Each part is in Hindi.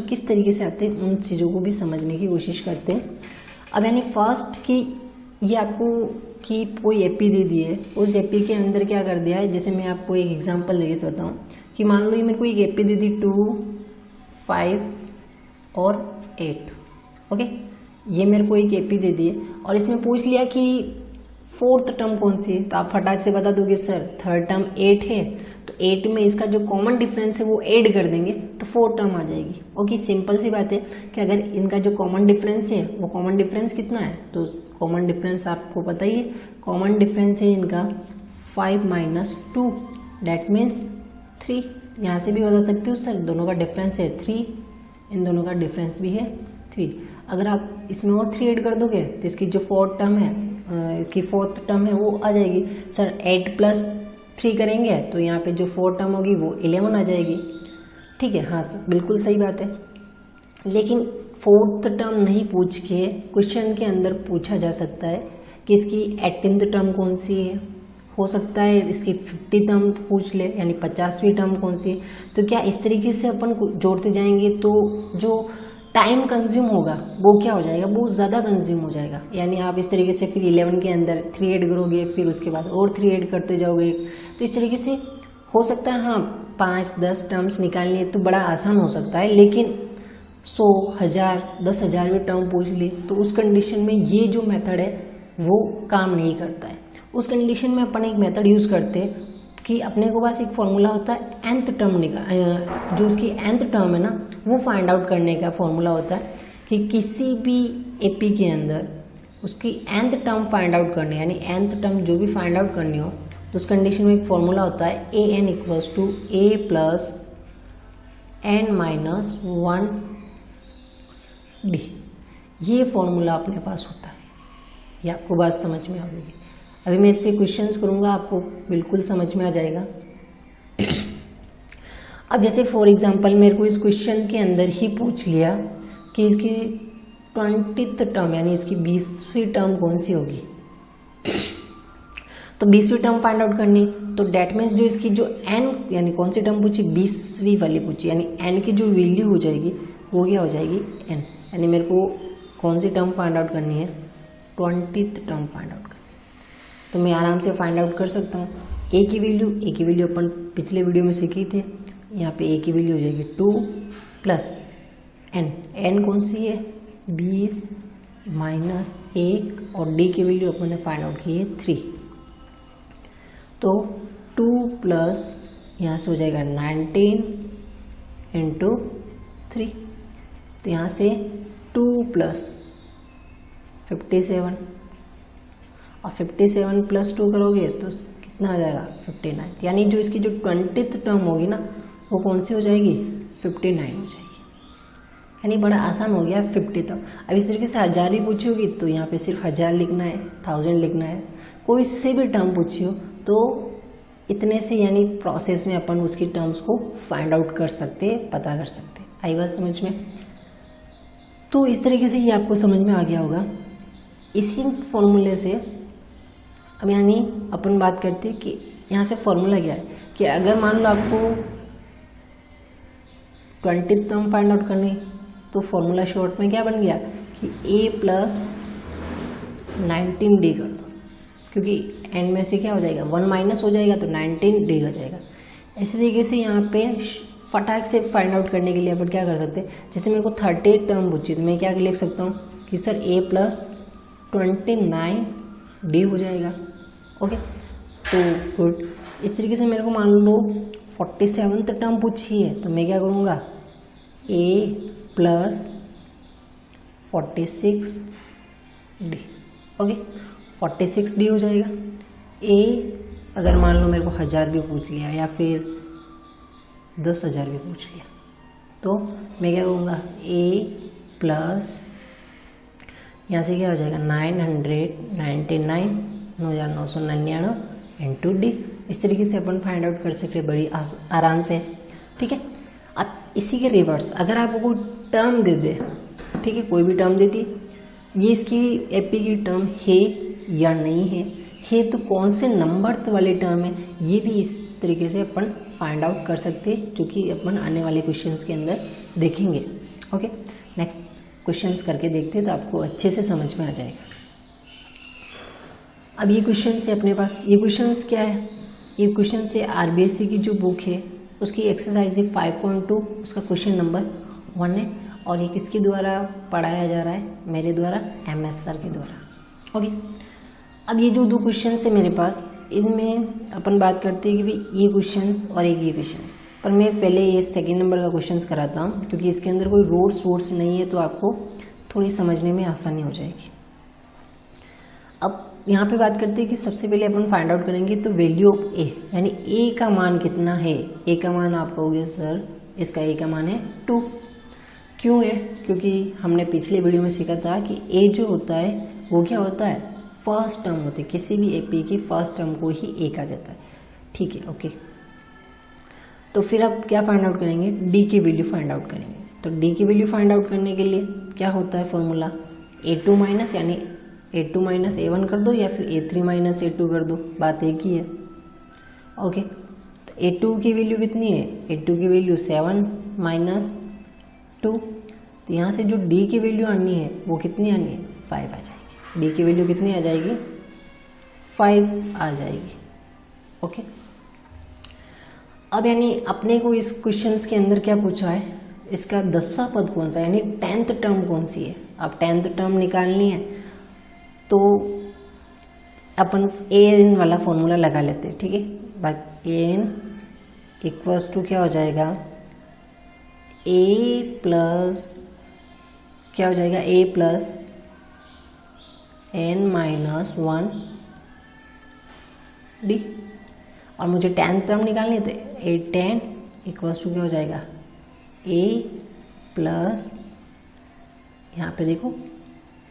किस तरीके से आते हैं उन चीज़ों को भी समझने की कोशिश करते हैं। अब यानी फर्स्ट कि ये आपको कि कोई एपी दे दी है, उस एपी के अंदर क्या कर दिया है, जैसे मैं आपको एक एग्जांपल लेके बताऊँ कि मान लो ये मेरे को एक एपी दे दी 2, 5 और 8। ओके, ये मेरे को एक एपी दे दी है और इसमें पूछ लिया कि फोर्थ टर्म कौन सी है, तो आप फटाक से बता दोगे सर थर्ड टर्म 8 है, तो 8 में इसका जो कॉमन डिफरेंस है वो ऐड कर देंगे तो फोर्थ टर्म आ जाएगी। ओके, सिंपल सी बात है कि अगर इनका जो कॉमन डिफरेंस है वो कॉमन डिफरेंस कितना है, तो कॉमन डिफरेंस आपको पता ही है, कॉमन डिफरेंस है इनका 5 - 2 दैट मीन्स 3। यहाँ से भी बता सकते हो सर दोनों का डिफरेंस है 3, इन दोनों का डिफरेंस भी है 3। अगर आप इसमें और 3 ऐड कर दोगे तो इसकी जो फोर्थ टर्म है, इसकी फोर्थ टर्म है वो आ जाएगी। सर 8 + 3 करेंगे तो यहाँ पे जो फोर्थ टर्म होगी वो 11 आ जाएगी। ठीक है, हाँ सर बिल्कुल सही बात है। लेकिन फोर्थ टर्म नहीं पूछ के क्वेश्चन के अंदर पूछा जा सकता है कि इसकी 18th टर्म कौन सी है, हो सकता है इसकी 50 टर्म पूछ ले यानी 50वीं टर्म कौन सी है। तो क्या इस तरीके से अपन जोड़ते जाएंगे तो जो टाइम कंज्यूम होगा वो क्या हो जाएगा, बहुत ज़्यादा कंज्यूम हो जाएगा। यानी आप इस तरीके से फिर 11 के अंदर 3 ऐड करोगे, फिर उसके बाद और 3 ऐड करते जाओगे, तो इस तरीके से हो सकता है हाँ 5-10 टर्म्स निकालनी है तो बड़ा आसान हो सकता है। लेकिन 100, 1000, 10,000 भी टर्म पूछ ली तो उस कंडीशन में ये जो मेथड है वो काम नहीं करता है। उस कंडीशन में अपन एक मेथड यूज़ करते हैं कि अपने को पास एक फॉर्मूला होता है nth टर्म निकाल, जो उसकी nth टर्म है ना वो फाइंड आउट करने का फॉर्मूला होता है कि किसी भी एपी के अंदर उसकी nth टर्म फाइंड आउट करनी, यानी nth टर्म जो भी फाइंड आउट करनी हो तो उस कंडीशन में एक फॉर्मूला होता है an = a + n - 1d। ये फॉर्मूला अपने पास होता है, ये आपको बात समझ में आएगी। अभी मैं इस पर क्वेश्चंस करूँगा, आपको बिल्कुल समझ में आ जाएगा। अब जैसे फॉर एग्जांपल मेरे को इस क्वेश्चन के अंदर ही पूछ लिया कि इसकी 20th टर्म यानी इसकी 20वीं टर्म कौन सी होगी, तो 20वीं टर्म फाइंड आउट करनी, तो डेट मीन्स जो इसकी जो n यानी कौन सी टर्म पूछी, 20वीं वाली पूछी, यानी n की जो वैल्यू हो जाएगी वो क्या हो जाएगी n, यानी मेरे को कौन सी टर्म फाइंड आउट करनी है, 20th टर्म फाइंड आउट करनी। तो मैं आराम से फाइंड आउट कर सकता हूँ। ए की वैल्यू अपन पिछले वीडियो में सीखी थे, यहाँ पे ए की वैल्यू हो जाएगी 2 + n कौन सी है 20 - 1 और डी की वैल्यू अपन ने फाइंड आउट की है 3। तो 2 प्लस यहाँ से हो जाएगा 19 × 3, तो यहाँ से 2 + 57 और 57 + 2 करोगे तो कितना आ जाएगा 59, यानी जो इसकी जो 20th टर्म होगी ना वो कौन सी हो जाएगी 59 हो जाएगी। यानी बड़ा आसान हो गया 50 तक। अब इस तरीके से 1000 भी पूछी होगी तो यहाँ पे सिर्फ 1000 लिखना है, 1000 लिखना है। कोई से भी टर्म पूछी हो तो इतने से यानी प्रोसेस में अपन उसकी टर्म्स को फाइंड आउट कर सकते, पता कर सकते। आई बात समझ में? तो इस तरीके से ये आपको समझ में आ गया होगा। इसी फॉर्मूले से अब यानी अपन बात करते हैं कि यहाँ से फॉर्मूला क्या है कि अगर मान लो आपको 20th टर्म फाइंड आउट करनी तो फॉर्मूला शॉर्ट में क्या बन गया कि a + 19d कर दो, क्योंकि n में से क्या हो जाएगा 1 माइनस हो जाएगा तो 19d हो जाएगा। इसी तरीके से यहाँ पे फटाक से फाइंड आउट करने के लिए अपन क्या कर सकते हैं, जैसे मेरे को 38 टर्म पूछी तो मैं क्या लिख सकता हूँ कि सर a + 29d हो जाएगा। ओके, तो गुड। इस तरीके से मेरे को मान लो 47th टर्म पूछी है तो मैं क्या करूँगा a + 46d। ओके, 46d हो जाएगा। a अगर मान लो मेरे को 1000 भी पूछ लिया या फिर 10,000 भी पूछ लिया तो मैं क्या करूँगा a + यहाँ से क्या हो जाएगा 999 × d। इस तरीके से अपन फाइंड आउट कर सकते हैं बड़ी आराम से। ठीक है, अब इसी के रिवर्स अगर आपको कोई टर्म दे दे, ठीक है, कोई भी टर्म देती, ये इसकी एपी की टर्म है या नहीं है तो कौन से नंबर वाली टर्म है, ये भी इस तरीके से अपन फाइंड आउट कर सकते हैं, जो कि अपन आने वाले क्वेश्चंस के अंदर देखेंगे। ओके, नेक्स्ट क्वेश्चंस करके देखते हैं तो आपको अच्छे से समझ में आ जाएगा। अब ये क्वेश्चन से अपने पास ये क्वेश्चंस क्या है, ये क्वेश्चन से आरबीएससी की जो बुक है उसकी एक्सरसाइज है 5.2, उसका क्वेश्चन नंबर 1 है और ये किसके द्वारा पढ़ाया जा रहा है, मेरे द्वारा, MS सर के द्वारा। ओके, अब ये जो 2 क्वेश्चन है मेरे पास, इनमें अपन बात करते हैं कि भाई ये क्वेश्चंस और एक ये क्वेश्चंस, पर मैं पहले ये सेकंड नंबर का क्वेश्चंस कराता हूँ क्योंकि इसके अंदर कोई रोड्स वोड्स नहीं है तो आपको थोड़ी समझने में आसानी हो जाएगी। अब यहाँ पे बात करते हैं कि सबसे पहले अपन फाइंड आउट करेंगे तो वैल्यू ऑफ ए, यानी ए का मान कितना है। ए का मान आप कहोगे सर इसका ए का मान है 2, क्यों है, क्योंकि हमने पिछले वीडियो में सीखा था कि ए जो होता है वो क्या होता है, फर्स्ट टर्म होती है, किसी भी एपी की फर्स्ट टर्म को ही ए कहा जाता है। ठीक है, ओके, तो फिर आप क्या फाइंड आउट करेंगे, डी की वैल्यू फाइंड आउट करेंगे। तो डी की वैल्यू फाइंड आउट करने के लिए क्या होता है फॉर्मूला, A2 माइनस, यानी A2 माइनस A1 कर दो या फिर A3 माइनस A2 कर दो, बात एक ही है। ओके, तो A2 की वैल्यू कितनी है, A2 की वैल्यू 7 माइनस 2, तो यहाँ से जो D की वैल्यू आनी है वो कितनी आनी है, 5 आ जाएगी। D की वैल्यू कितनी आ जाएगी, 5 आ जाएगी। ओके, अब यानी अपने को इस क्वेश्चंस के अंदर क्या पूछा है, इसका 10वां पद कौन सा है, यानी 10th टर्म कौन सी है। अब 10th टर्म निकालनी है तो अपन an वाला फॉर्मूला लगा लेते हैं। ठीक है, बाकी an इक्वल्स टू क्या हो जाएगा, a प्लस क्या हो जाएगा, a plus n minus 1 d, और मुझे 10th टर्म निकालनी है तो A10 इक्वल्स टू क्या हो जाएगा, A प्लस यहाँ पे देखो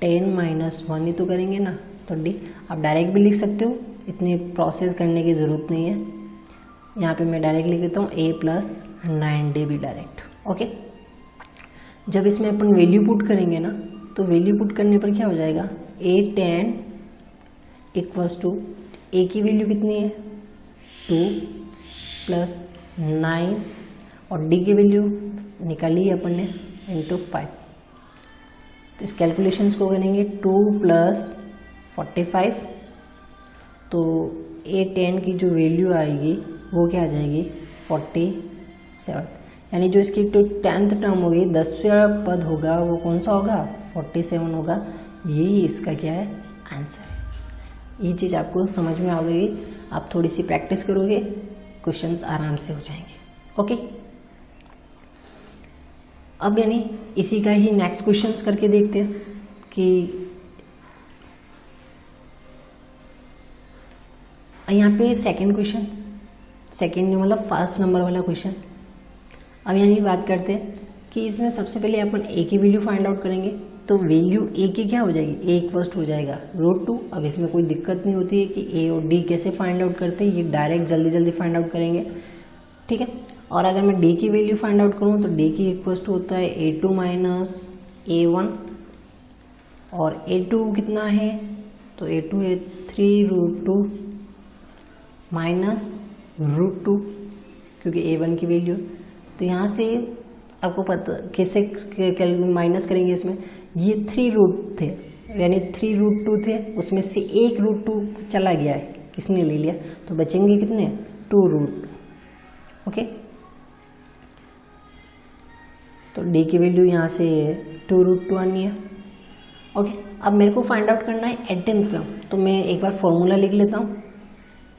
10 माइनस 1 ही तो करेंगे ना, तो D। आप डायरेक्ट भी लिख सकते हो, इतनी प्रोसेस करने की ज़रूरत नहीं है। यहाँ पे मैं डायरेक्ट लिख देता हूँ A प्लस 9D भी डायरेक्ट। ओके, जब इसमें अपन वैल्यू पुट करेंगे ना तो वैल्यू पुट करने पर क्या हो जाएगा, A10 इक्वल्स टू A की वैल्यू कितनी है 2 प्लस 9 और D की वैल्यू निकाली है अपन ने इंटू 5। तो इस कैलकुलेशंस को करेंगे 2 प्लस 45, तो A10 की जो वैल्यू आएगी वो क्या आ जाएगी 47, यानी जो इसकी तो 10th टर्म होगी, 10वां पद होगा वो कौन सा होगा, 47 होगा। यही इसका क्या है, आंसर है। ये चीज़ आपको समझ में आ गई, आप थोड़ी सी प्रैक्टिस करोगे क्वेश्चंस आराम से हो जाएंगे। ओके, अब यानी इसी का ही नेक्स्ट क्वेश्चंस करके देखते हैं कि यहाँ पे सेकंड क्वेश्चन, सेकंड मतलब फर्स्ट नंबर वाला क्वेश्चन। अब यानी बात करते हैं कि इसमें सबसे पहले अपन ए की वैल्यू फाइंड आउट करेंगे, तो वैल्यू ए की क्या हो जाएगी, ए इक्वल्स हो जाएगा √2। अब इसमें कोई दिक्कत नहीं होती है कि ए और डी कैसे फाइंड आउट करते हैं, ये डायरेक्ट जल्दी जल्दी फाइंड आउट करेंगे। ठीक है, और अगर मैं डी की वैल्यू फाइंड आउट करूँ तो डी की इक्वल्स होता है A2 माइनस A1, और A2 कितना है, तो A2 है 3√2 माइनस √2, क्योंकि A1 की वैल्यू। तो यहाँ से आपको पता कैसे माइनस करेंगे, इसमें ये 3 रूट थे, यानी 3√2 थे, उसमें से 1 √2 चला गया है, किसने ले लिया, तो बचेंगे कितने 2√2। ओके, तो डी की वैल्यू यहाँ से 2√2 आनी है। ओके, अब मेरे को फाइंड आउट करना है एटेन टर्म, तो मैं एक बार फॉर्मूला लिख लेता हूँ।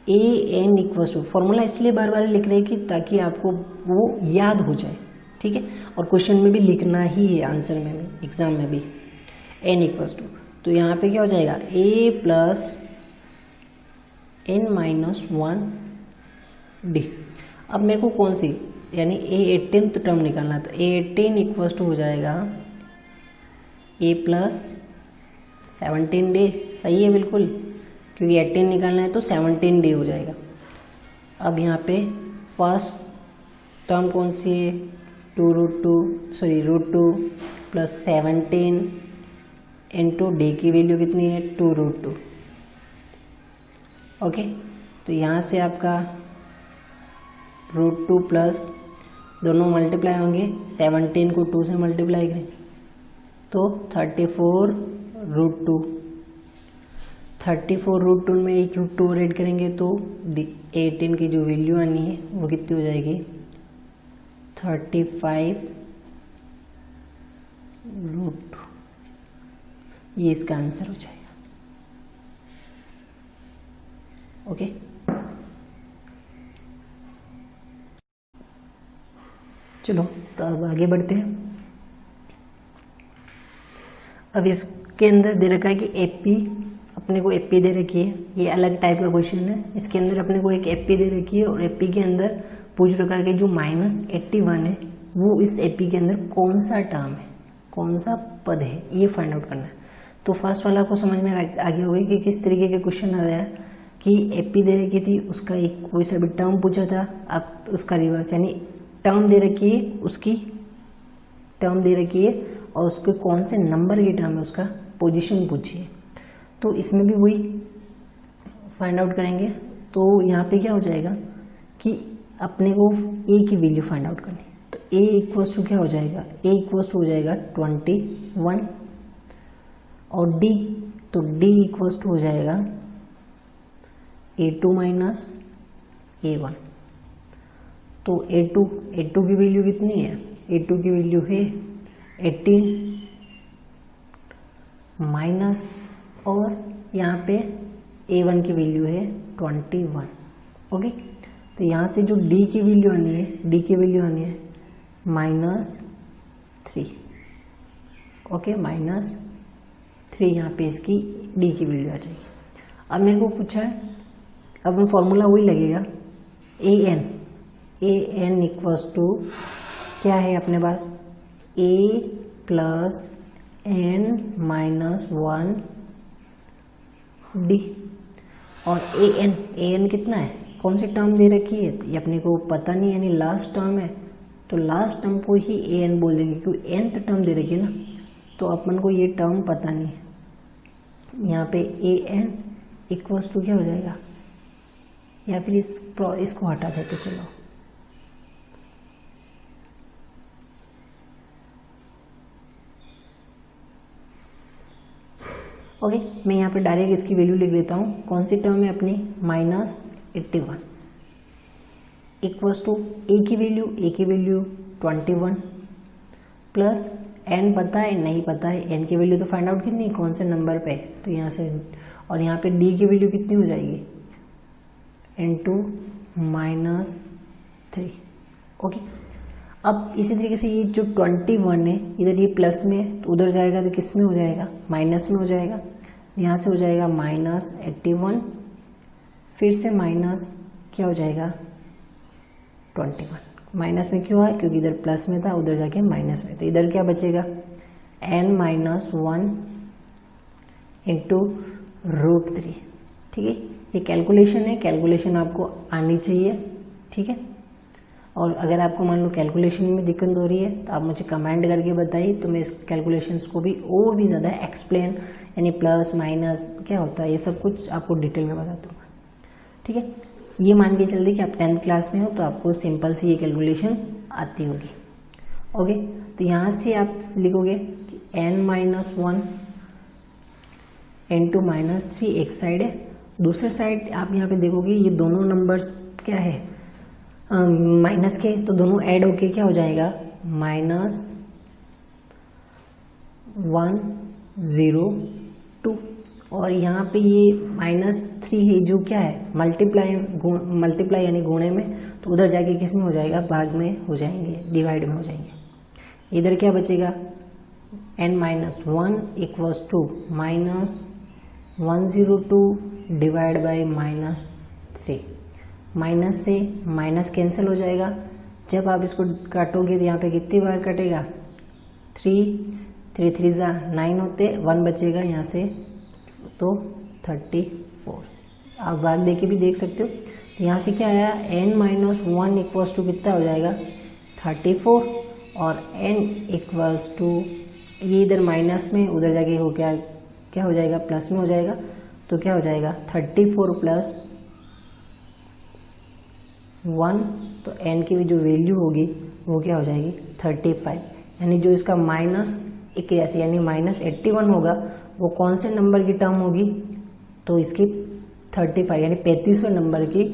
an इक्वल्स टू, फॉर्मूला इसलिए बार बार लिख रहे हैं कि ताकि आपको वो याद हो जाए। ठीक है, और क्वेश्चन में भी लिखना ही है, आंसर में भी, एग्जाम में भी। n इक्वल्स टू, तो यहाँ पे क्या हो जाएगा a plus n minus 1 d। अब मेरे को कौन सी, यानी A18th टर्म निकालना है, तो A18 इक्वल्स टू हो जाएगा a प्लस 17d। सही है बिल्कुल, क्योंकि 18 निकालना है तो 17d हो जाएगा। अब यहाँ पे फर्स्ट टर्म कौन सी है, √2 प्लस 17 इंटू डी की वैल्यू कितनी है 2√2। ओके, तो यहाँ से आपका √2 प्लस दोनों मल्टीप्लाई होंगे, 17 को 2 से मल्टीप्लाई करें तो 34√2, 34√2 में एक √2 और ऐड करेंगे तो 18 की जो वैल्यू आनी है वो कितनी हो जाएगी 35√2। ये इसका आंसर हो जाएगा। ओके, चलो तो अब आगे बढ़ते हैं। अब इसके अंदर दे रखा है कि एपी, अपने को एपी दे रखी है, ये अलग टाइप का क्वेश्चन है। इसके अंदर अपने को एक एपी दे रखी है और एपी के अंदर पूछ रखा है कि जो -81 है वो इस एपी के अंदर कौन सा टर्म है, कौन सा पद है, ये फाइंड आउट करना है। तो फर्स्ट वाला आपको समझ में आगे हो गई कि किस तरीके के क्वेश्चन आ गया कि एपी दे रखी थी, उसका एक कोई सा भी टर्म पूछा था, अब उसका रिवर्स यानी टर्म दे रखी है, उसकी टर्म दे रखी है और उसके कौन से नंबर की टर्म है उसका पोजीशन पूछिए। तो इसमें भी वही फाइंड आउट करेंगे। तो यहाँ पे क्या हो जाएगा कि अपने को ए की वैल्यू फाइंड आउट करनी, तो ए इक्वल्स टू क्या हो जाएगा, ए इक्वल्स टू हो जाएगा 21 और डी, तो डी इक्वल्स टू हो जाएगा A2 माइनस A1। तो A2 की वैल्यू कितनी है, A2 की वैल्यू है 18 माइनस, और यहाँ पे A1 की वैल्यू है 21। ओके, तो यहाँ से जो D की वैल्यू आनी है, D की वैल्यू आनी है -3। ओके, -3 यहाँ पे इसकी D की वैल्यू आ जाएगी। अब मेरे को पूछा है, अब फॉर्मूला वही लगेगा an इक्वल्स टू क्या है अपने पास a plus n minus 1 d, और an कितना है, कौन सी टर्म दे रखी है, तो ये अपने को पता नहीं, यानी लास्ट टर्म है, तो लास्ट टर्म को ही an बोल देंगे क्योंकि nth टर्म दे रखी है ना, तो अपन को ये टर्म पता नहीं है। यहाँ पे an इक्वल्स टू क्या हो जाएगा, या फिर इसको हटा देते चलो, ओके, मैं यहाँ पे डायरेक्ट इसकी वैल्यू लिख देता हूँ। कौन सी टर्म है अपनी -81 इक्वल्स टू ए की वैल्यू 21 प्लस n पता है नहीं पता है, n की वैल्यू तो फाइंड आउट करनी है कौन से नंबर पे, तो यहाँ से, और यहाँ पे d की वैल्यू कितनी हो जाएगी into -3। ओके, अब इसी तरीके से ये जो 21 है इधर ये प्लस में, तो उधर जाएगा तो किस में हो जाएगा, माइनस में हो जाएगा। यहाँ से हो जाएगा -81, फिर से माइनस क्या हो जाएगा 21। माइनस में क्यों है, क्योंकि इधर प्लस में था, उधर जाके माइनस में, तो इधर क्या बचेगा n-1 इंटू √3। ठीक है, ये कैलकुलेशन है, कैलकुलेशन आपको आनी चाहिए। ठीक है, और अगर आपको मान लो कैलकुलेशन में दिक्कत हो रही है तो आप मुझे कमेंट करके बताइए, तो मैं इस कैलकुलेशंस को भी और भी ज़्यादा एक्सप्लेन, यानी प्लस माइनस क्या होता है ये सब कुछ आपको डिटेल में बता दूँगा। ठीक है, ये मान के चलते कि आप 10th क्लास में हो तो आपको सिंपल सी ये कैलकुलेशन आती होगी। ओके, तो यहाँ से आप लिखोगे कि n-1 इंटू -3 एक साइड है, दूसरे साइड आप यहाँ पे देखोगे ये दोनों नंबर्स क्या है माइनस के, तो दोनों ऐड होके क्या हो जाएगा -102, और यहाँ पे ये -3 है जो क्या है मल्टीप्लाई यानी गुणे में, तो उधर जाके किस में हो जाएगा, भाग में हो जाएंगे, डिवाइड में हो जाएंगे। इधर क्या बचेगा n-1 equals to -102 divide by -3। Minus से माइनस कैंसिल हो जाएगा, जब आप इसको काटोगे तो यहाँ पे कितनी बार कटेगा 3 3 9 होते, 1 बचेगा यहाँ से, तो 34। आप भाग दे के भी देख सकते हो। तो यहाँ से क्या आया n-1 इक्वल्स टू कितना हो जाएगा 34, और n इक्वल्स टू ये इधर माइनस में, उधर जाके हो क्या हो जाएगा प्लस में हो जाएगा, तो क्या हो जाएगा 34 प्लस 1, तो n की भी जो वैल्यू होगी वो क्या हो जाएगी 35, यानी जो इसका -81 यानी -81 होगा वो कौन से नंबर की टर्म होगी, तो इसकी 35 यानी 35वें नंबर की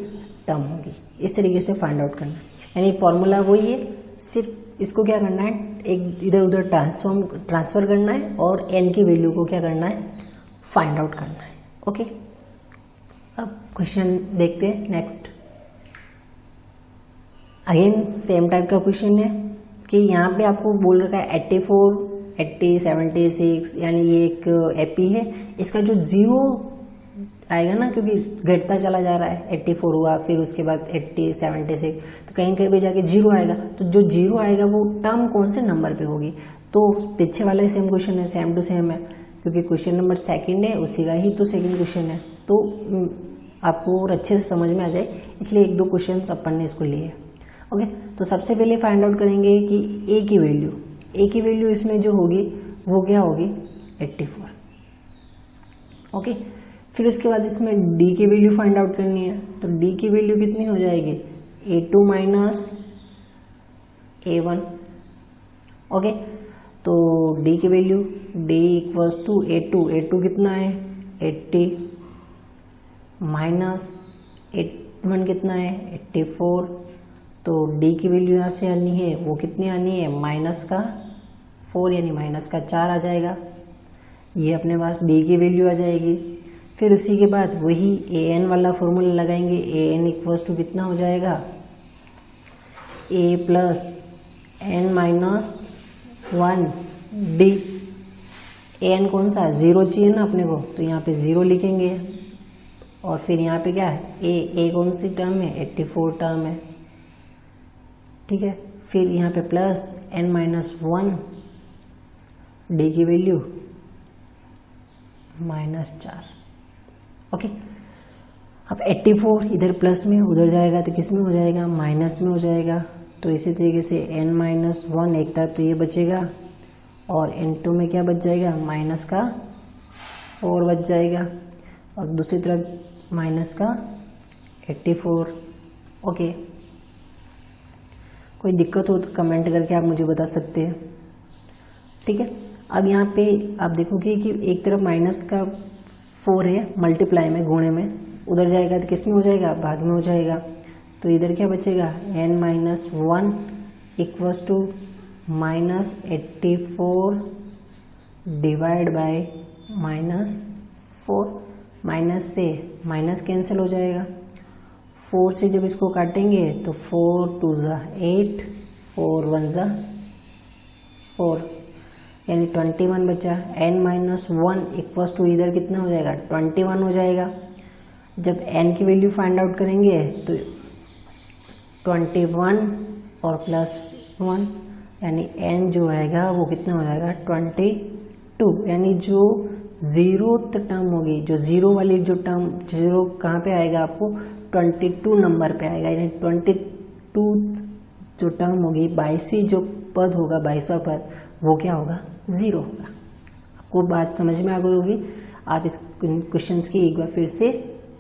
टर्म होगी। इस तरीके से फाइंड आउट करना है, यानी फॉर्मूला वही है, सिर्फ इसको क्या करना है, एक इधर उधर ट्रांसफर करना है और n की वैल्यू को क्या करना है, फाइंड आउट करना है। ओके, अब क्वेश्चन देखते हैं नेक्स्ट। अगेन सेम टाइप का क्वेश्चन है कि यहाँ पे आपको बोल रखा है 84, 80, 76, यानी ये एक एपी है, इसका जो जीरो आएगा ना, क्योंकि घटता चला जा रहा है, 84 हुआ, फिर उसके बाद 80, 76, तो कहीं कहीं पे जाके जीरो आएगा, तो जो जीरो आएगा वो टर्म कौन से नंबर पे होगी, तो पीछे वाला ही सेम क्वेश्चन है, सेम टू सेम है, क्योंकि क्वेश्चन नंबर सेकंड है, उसी का ही तो सेकंड क्वेश्चन है, तो आपको और अच्छे से समझ में आ जाए, इसलिए एक दो क्वेश्चन अपन ने इसको लिए। ओके, तो सबसे पहले फाइंड आउट करेंगे कि ए की वैल्यू इसमें जो होगी वो क्या होगी 84। ओके, फिर उसके बाद इसमें डी की वैल्यू फाइंड आउट करनी है, तो डी की वैल्यू कितनी हो जाएगी A2 माइनस A1। ओके, तो डी की value d equals to A2 कितना है 80 माइनस 81 कितना है 84, तो डी की वैल्यू यहाँ से आनी है, वो कितनी आनी है -4 यानी -4 आ जाएगा, ये अपने पास डी की वैल्यू आ जाएगी। फिर उसी के बाद वही an वाला फॉर्मूला लगाएंगे, an इक्वल्स टू कितना हो जाएगा a plus n minus 1 D. an कौन सा 0 चाहिए ना अपने को, तो यहाँ पे 0 लिखेंगे, और फिर यहाँ पे क्या है a कौन सी टर्म है 84 टर्म है, ठीक है। फिर यहाँ पे प्लस n माइनस 1 डी की वैल्यू -4। ओके, अब 84 इधर प्लस में, उधर जाएगा तो किस में हो जाएगा माइनस में हो जाएगा, तो इसी तरीके से n माइनस 1 एक तरफ तो ये बचेगा, और n2 में क्या बच जाएगा माइनस का 4 बच जाएगा, और दूसरी तरफ माइनस का 84। ओके, कोई दिक्कत हो तो कमेंट करके आप मुझे बता सकते हैं, ठीक है। अब यहाँ पे आप देखोगे कि एक तरफ माइनस का 4 है मल्टीप्लाई में, गुणे में, उधर जाएगा तो किस में हो जाएगा भाग में हो जाएगा, तो इधर क्या बचेगा n minus 1 equals to -84 divide by -4, minus से माइनस कैंसिल हो जाएगा, 4 से जब इसको काटेंगे तो 4 2 ज़ा 8, 4 1 ज़ा 4, यानी 21 बचा। n माइनस 1 इक्वल्स टू इधर कितना हो जाएगा 21 हो जाएगा। जब n की वैल्यू फाइंड आउट करेंगे तो 21 और प्लस 1 यानी n जो आएगा वो कितना हो जाएगा 22, यानी जो जीरोथ टर्म होगी, जो जीरो वाली जो टर्म, जीरो कहाँ पे आएगा आपको 22 नंबर पे आएगा, यानी 22 जो टर्म होगी 22वीं जो पद होगा 22वां पद वो क्या होगा 0 होगा। आपको बात समझ में आ गई होगी। आप इस क्वेश्चंस की एक बार फिर से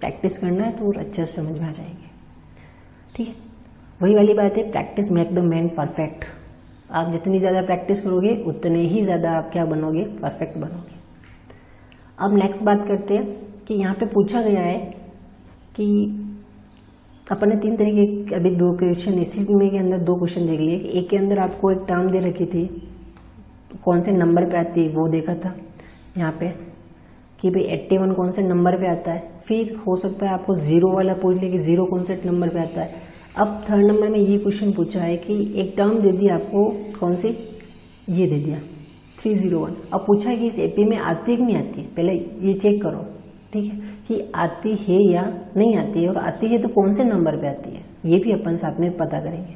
प्रैक्टिस करना है तो अच्छे से समझ में आ जाएंगे, ठीक है। वही वाली बात है, practice make the man perfect. आप जितनी ज़्यादा प्रैक्टिस करोगे उतने ही ज़्यादा आप क्या बनोगे परफेक्ट बनोगे। अब नेक्स्ट बात करते हैं कि यहाँ पे पूछा गया है कि अपन ने 3 तरह के अभी 2 क्वेश्चन इसी में के अंदर 2 क्वेश्चन देख लिए कि एक के अंदर आपको एक टर्म दे रखी थी, कौन से नंबर पे आती है वो देखा था यहाँ पे कि भाई 81 कौन से नंबर पे आता है। फिर हो सकता है आपको 0 वाला पूछ ले कि 0 कौन से नंबर पे आता है। अब 3rd नंबर में ये क्वेश्चन पूछा है कि एक टर्म दे दिया आपको, कौन सी, ये दे दिया 301। अब पूछा है कि इस एपी में आती है कि नहीं आती है, पहले ये चेक करो, ठीक है, कि आती है या नहीं आती है, और आती है तो कौन से नंबर पे आती है, ये भी अपन साथ में पता करेंगे।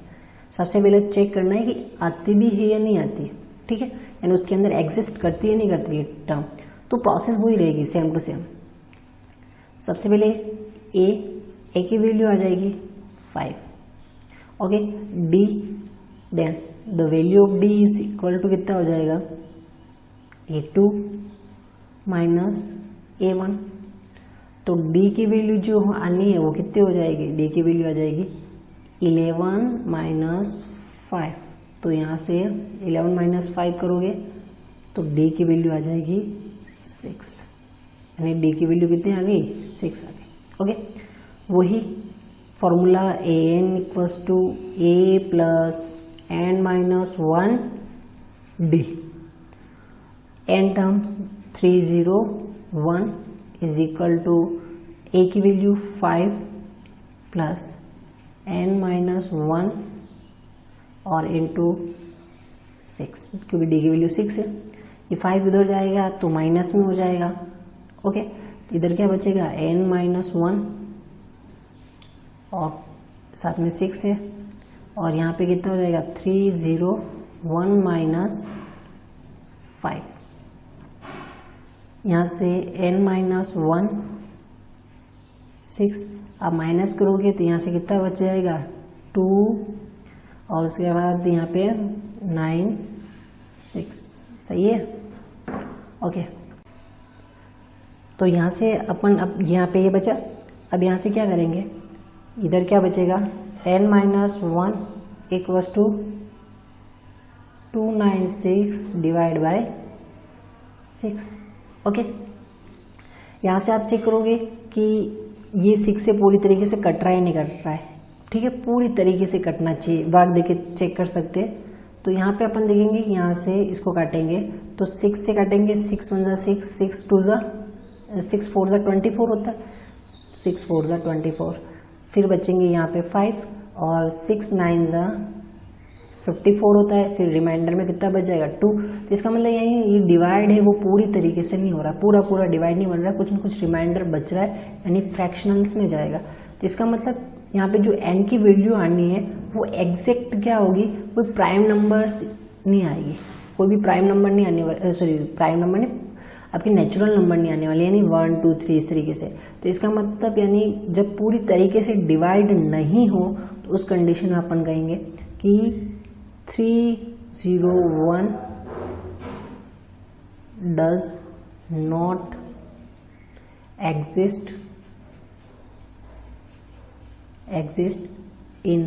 सबसे पहले चेक करना है कि आती भी है या नहीं आती है, ठीक है, यानी उसके अंदर एग्जिस्ट करती है नहीं करती है टर्म। तो प्रोसेस वही रहेगी सेम टू सेम। सबसे पहले ए की वैल्यू आ जाएगी 5, okay. D, then the value of d is equal to कितना हो जाएगा A2 माइनस A1। तो डी की वैल्यू जो आनी है वो कितनी हो जाएगी, डी की वैल्यू आ जाएगी 11 माइनस 5, तो यहाँ से 11 माइनस 5 करोगे तो डी की वैल्यू आ जाएगी 6, यानी डी की वैल्यू कितनी आ गई, 6 आ गई। ओके, वही formula an equals to a plus n minus 1 d, n terms 301 is equal to a की वैल्यू 5 प्लस n माइनस 1 और इंटू 6, क्योंकि d की वैल्यू 6 है। ये 5 इधर जाएगा तो माइनस में हो जाएगा। ओके, तो इधर क्या बचेगा, n माइनस 1 और साथ में 6 है, और यहाँ पे कितना हो जाएगा 301 माइनस 5, यहाँ से n माइनस 1 6, अब माइनस करोगे तो यहाँ से कितना बच जाएगा 2, और उसके बाद यहाँ पे 9 6, सही है। ओके, तो यहाँ से अपन अब यहाँ पे ये बचा, अब यहाँ से क्या करेंगे, इधर क्या बचेगा n minus 1 equals to 296 divide by 6। Okay, यहाँ से आप चेक करोगे कि ये 6 से पूरी तरीके से कट रहा है नहीं कट रहा है, ठीक है, पूरी तरीके से कटना चाहिए, वाक देके चेक कर सकते हैं। तो यहाँ पे अपन देखेंगे कि यहाँ से इसको काटेंगे तो 6 से काटेंगे, 6 1 ज़ा 6, 6 2 ज़ा 6 4 ज़ा 24 होता है, 6 4 ज़ा 24, फिर बचेंगे यहाँ पे 5 और 6 9 ज़ा 54 होता है, फिर रिमाइंडर में कितना बच जाएगा 2। तो इसका मतलब ये डिवाइड है वो पूरी तरीके से नहीं हो रहा, पूरा डिवाइड नहीं बन रहा, कुछ न कुछ रिमाइंडर बच रहा है, यानी फ्रैक्शनल्स में जाएगा। तो इसका मतलब यहाँ पे जो n की वैल्यू आनी है वो एग्जैक्ट क्या होगी, कोई प्राइम नंबर नहीं आएगी, कोई भी प्राइम नंबर नहीं आने वाली, सॉरी प्राइम नंबर नहीं, आपकी नेचुरल नंबर नहीं आने वाली, यानी 1 2 3 इस तरीके से। तो इसका मतलब यानी जब पूरी तरीके से डिवाइड नहीं हो तो उस कंडीशन में अपन कहेंगे कि 301 does not exist in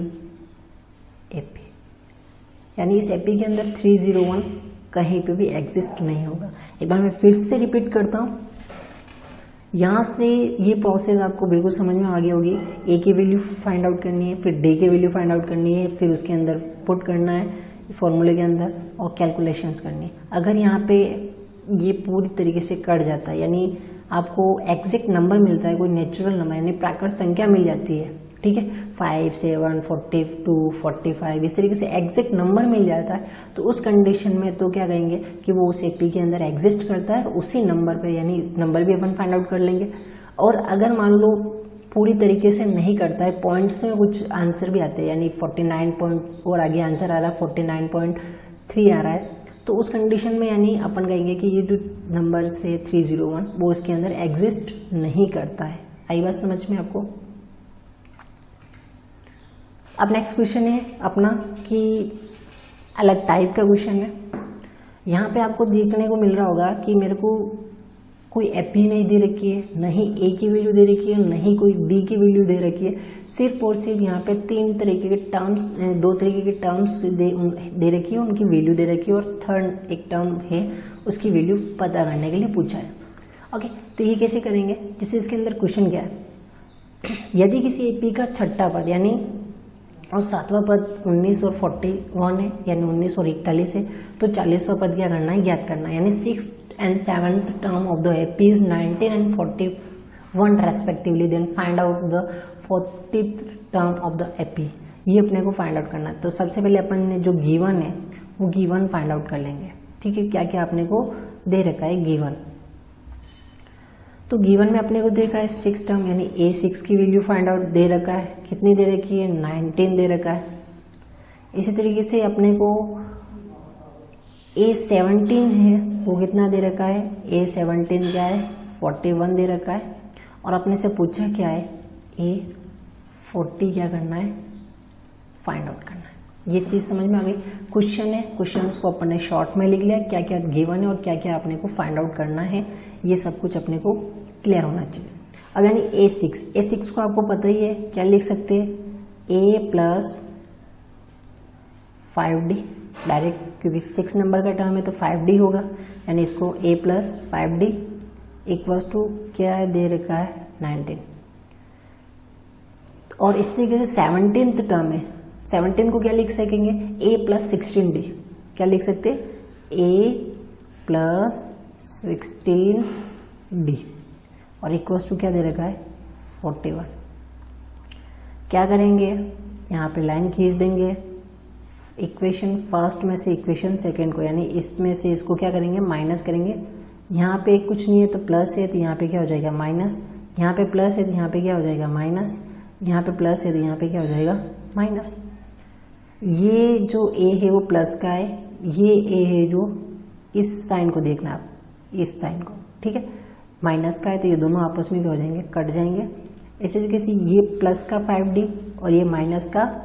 AP, यानी इस एपी के अंदर 301 कहीं पे भी एग्जिस्ट नहीं होगा। एक बार मैं फिर से रिपीट करता हूँ, यहाँ से ये प्रोसेस आपको बिल्कुल समझ में आ गई होगी। ए की वैल्यू फाइंड आउट करनी है, फिर डी की वैल्यू फाइंड आउट करनी है, फिर उसके अंदर पुट करना है फॉर्मूले के अंदर और कैलकुलेशंस करनी है। अगर यहाँ पे ये पूरी तरीके से कट जाता है, यानी आपको एग्जैक्ट नंबर मिलता है, कोई नेचुरल नंबर यानी प्राकृत संख्या मिल जाती है, ठीक है, 5 7 42 45 इस तरीके से एग्जैक्ट नंबर मिल जाता है, तो उस कंडीशन में तो क्या कहेंगे कि वो उस एपी के अंदर एग्जिस्ट करता है, उसी नंबर पे, यानी नंबर भी अपन फाइंड आउट कर लेंगे। और अगर मान लो पूरी तरीके से नहीं करता है, पॉइंट्स में कुछ आंसर भी आते हैं, यानी 49 पॉइंट और आगे आंसर आ रहा है 49.3 आ रहा है, तो उस कंडीशन में यानी अपन कहेंगे कि ये जो नंबर से 301 वो इसके अंदर एग्जिस्ट नहीं करता है। आई बात समझ में आपको? अब नेक्स्ट क्वेश्चन है अपना कि अलग टाइप का क्वेश्चन है। यहाँ पे आपको देखने को मिल रहा होगा कि मेरे को कोई एपी नहीं दे रखी है, नहीं ए की वैल्यू दे रखी है, नहीं कोई डी की वैल्यू दे रखी है, सिर्फ और सिर्फ यहाँ पे 3 तरीके के टर्म्स, 2 तरीके के टर्म्स दे रखी है, उनकी वैल्यू दे रखी है, और थर्ड एक टर्म है उसकी वैल्यू पता करने के लिए पूछा है। ओके, तो ये कैसे करेंगे, जैसे इसके अंदर क्वेश्चन क्या है, यदि किसी एपी का छठा पद यानी और 7वां पद 19 और 41 है, यानी 19 और 41 है, तो 40वां पद क्या करना है, ज्ञात करना है, यानी 6th and 7th term of the AP is 19 and 41 respectively, then find out the 40th term of the AP, ये अपने को फाइंड आउट करना है। तो सबसे पहले अपन ने जो गिवन है वो गिवन फाइंड आउट कर लेंगे, ठीक है, क्या क्या अपने को दे रखा है गिवन। तो गिवन में अपने को दे रखा है 6 टर्म, यानी A6 की वैल्यू फाइंड आउट दे रखा है, कितनी दे रखी है, 19 दे रखा है। इसी तरीके से अपने को A17 है, वो कितना दे रखा है, A17 क्या है, 41 दे रखा है, और अपने से पूछा क्या है, A40 क्या करना है, फाइंड आउट करना है। ये चीज़ समझ में आ गई। क्वेश्चन है, क्वेश्चंस को अपन ने शॉर्ट में लिख लिया, क्या क्या गिवन है और क्या क्या अपने को फाइंड आउट करना है, ये सब कुछ अपने को क्लियर होना चाहिए। अब यानी A6 को आपको पता ही है, क्या लिख सकते हैं, A प्लस 5d डायरेक्ट, क्योंकि 6 नंबर का टर्म है तो 5d होगा, यानी इसको a plus 5d equals to क्या है दे रखा है 19। और इस तरीके से 17th टर्म है, 17 को क्या लिख सकेंगे a प्लस 16d, क्या लिख सकते a प्लस 16d और इक्वल्स टू क्या दे रखा है 41। क्या करेंगे यहाँ पे लाइन खींच देंगे, इक्वेशन फर्स्ट में से इक्वेशन सेकंड को, यानी इसमें से इसको क्या करेंगे माइनस करेंगे। यहाँ पे कुछ नहीं है तो प्लस है तो यहाँ पे क्या हो जाएगा माइनस, यहाँ पे प्लस है तो यहाँ पे क्या हो जाएगा माइनस, यहाँ पे प्लस है तो यहाँ पे क्या हो जाएगा माइनस। ये जो a है वो प्लस का है, ये a है जो इस साइन को देखना आप, इस साइन को, ठीक है, माइनस का है तो ये दोनों आपस में क्या हो जाएंगे कट जाएंगे। इसी तरीके से ये प्लस का 5d और ये माइनस का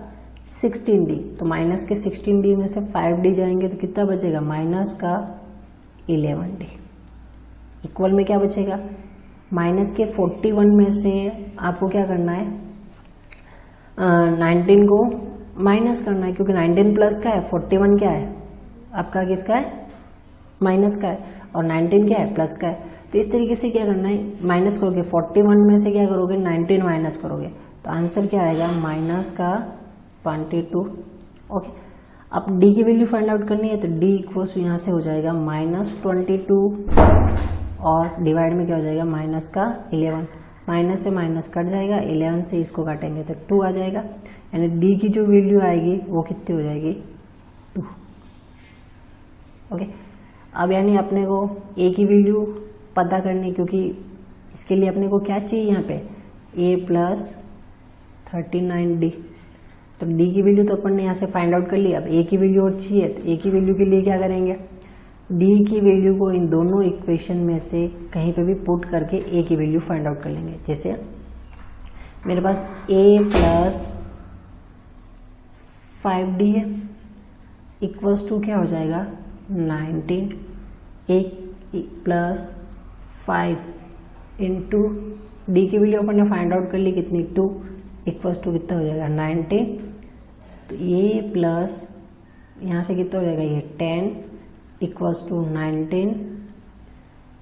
16d, तो माइनस के 16d में से 5d जाएंगे तो कितना बचेगा माइनस का 11d। इक्वल में क्या बचेगा, माइनस के 41 में से आपको क्या करना है 19 को माइनस करना है, क्योंकि 19 प्लस का है 41 क्या है आपका किसका है माइनस का है, और 19 क्या है प्लस का है। तो इस तरीके से क्या करना है माइनस करोगे, 41 में से क्या करोगे 19 माइनस करोगे, तो आंसर क्या आएगा माइनस का 22। ओके, अब d की वैल्यू फाइंड आउट करनी है तो d इक्वल्स यहाँ से हो जाएगा -22 और डिवाइड में क्या हो जाएगा माइनस का 11, माइनस से माइनस कट जाएगा, 11 से इसको काटेंगे तो 2 आ जाएगा, यानी d की जो वैल्यू आएगी वो कितनी हो जाएगी 2। ओके, अब यानी अपने को a की वैल्यू पता करनी, क्योंकि इसके लिए अपने को क्या चाहिए यहाँ पे a प्लस 39d, तो d की वैल्यू तो अपन ने यहाँ से फाइंड आउट कर ली। अब a की वैल्यू और चाहिए तो a की वैल्यू के लिए क्या करेंगे d की वैल्यू को इन दोनों इक्वेशन में से कहीं पे भी पुट करके a की वैल्यू फाइंड आउट कर लेंगे। जैसे मेरे पास a प्लस 5d है इक्वल्स टू क्या हो जाएगा 19, a प्लस 5 इंटू डी की वैल्यू अपन ने फाइंड आउट कर ली कितनी 2 इक्वल्स टू कितना हो जाएगा 19, तो ये प्लस यहाँ से कितना हो जाएगा ये 10 इक्वल्स टू 19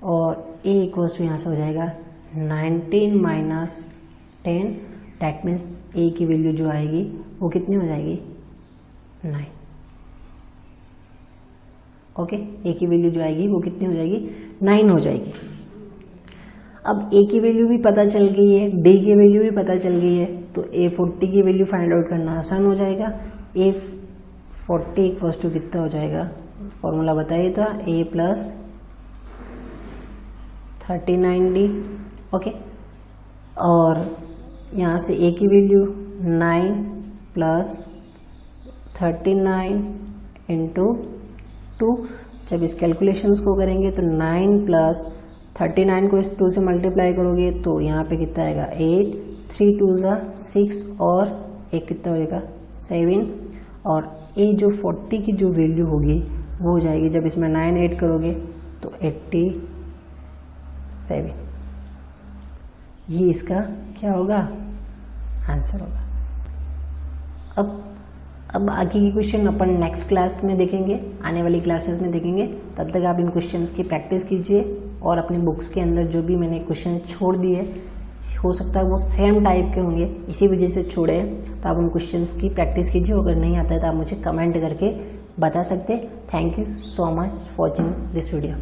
और a इक्वल्स टू यहाँ से हो जाएगा 19 माइनस 10, डैट मीन्स a की वैल्यू जो आएगी वो कितनी हो जाएगी 9। ओके, a की वैल्यू जो आएगी वो कितनी हो जाएगी 9 हो जाएगी। अब a की वैल्यू भी पता चल गई है, d की वैल्यू भी पता चल गई है, तो a40 की वैल्यू फाइंड आउट करना आसान हो जाएगा। a40 इक्वल्स टू कितना हो जाएगा, फॉर्मूला बताइए था a प्लस 39d। ओके, और यहाँ से a की वैल्यू 9 प्लस 39 इंटू 2, जब इस कैलकुलेशंस को करेंगे तो 9 प्लस 39 को इस 2 से मल्टीप्लाई करोगे तो यहाँ पे कितना आएगा 8, 3 2 6 और एक कितना हो जाएगा 7, और a जो 40 की जो वैल्यू होगी वो हो जाएगी जब इसमें 9 ऐड करोगे तो 87। ये इसका क्या होगा आंसर होगा। अब बाकी की क्वेश्चन अपन नेक्स्ट क्लास में देखेंगे, आने वाली क्लासेस में देखेंगे। तब तक आप इन क्वेश्चंस की प्रैक्टिस कीजिए और अपनी बुक्स के अंदर जो भी मैंने क्वेश्चन छोड़ दिए हो सकता है वो सेम टाइप के होंगे, इसी वजह से छोड़े हैं, तो आप उन क्वेश्चंस की प्रैक्टिस कीजिए। अगर नहीं आता है तो आप मुझे कमेंट करके बता सकते हैं। Thank you so much for watching this video.